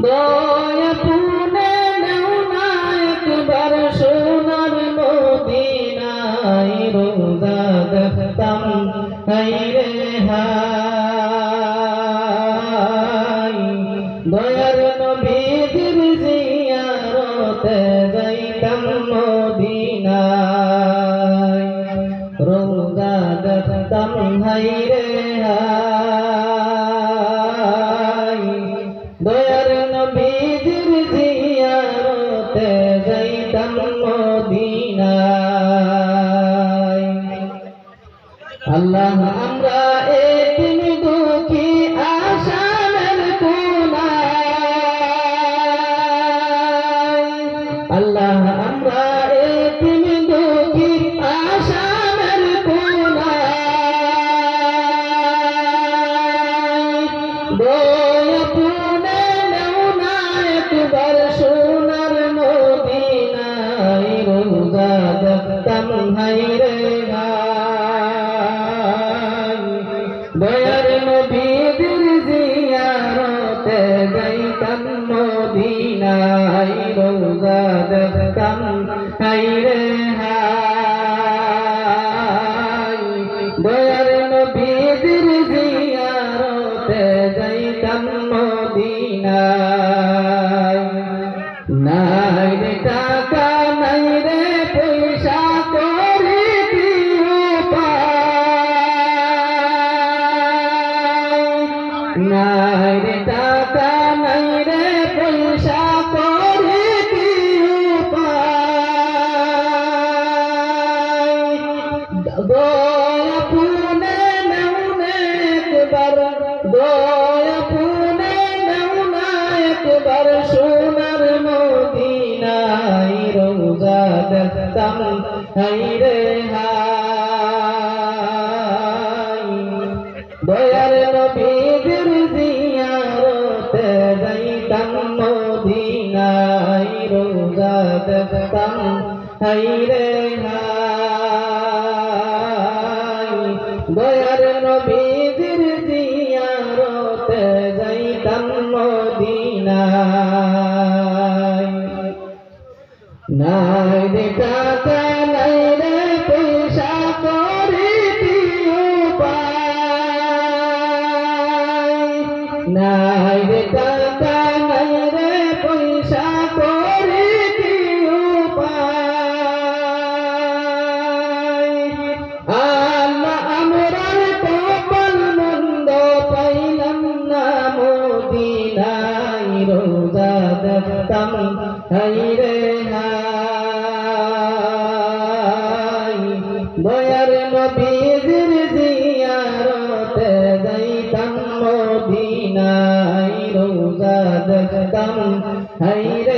দয়া পুনে নেও না একবার সোনার মদিনায় রোজা দেখতাম হায়রে হায় দয়ার নবীর জিয়ারতে যাইতাম মদিনায় রোজা দেখতাম হায়রে হায় দয়ার নবীর জিয়ারতে যাইতাম মদিনায় আল্লাহ আমরা এতিম দুঃখী আশার কোনায় আল্লাহ আমরা এতিম দুঃখী আশার কোনায় দয়া পুনে নেও না একবার সোনার মদিনায় রোজা দেখতাম হায়রে দয়ার নবীর জিয়ারতে যাইতাম মদিনায় রোজা দেখতাম হায়রে হায় দয়ার নবীর জিয়ারতে যাইতাম মদিনায় নাই রে টাকা নাই রে পয়সা করে নাই রে টাকা নাই রে পয়সা করে কি উপায় দয়া পুনে নেও না একবার দয়া পুনে নেও না একবার সোনার মদিনায় রোজা দেখতাম হায়রে হায় দয়ার নবীর জিয়ারতে যাইতাম মদিনায় রোজা দেখতাম হায়রে হায় দয়ার নবীর জিয়ারতে যাইতাম মদিনায় নাই রে টাকা নাই রে পয়সা করে নাই রে টাকা নাই রে পয়সা করে কি উপায় আল্লাহ আমরার কপাল মন্দ পাইলাম না মদিনায় রোজা দেখতাম হায়রে হায় দয়ার নবীর জিয়ারতে যাইতাম মদিনায় রোজা দেখতাম হায়রে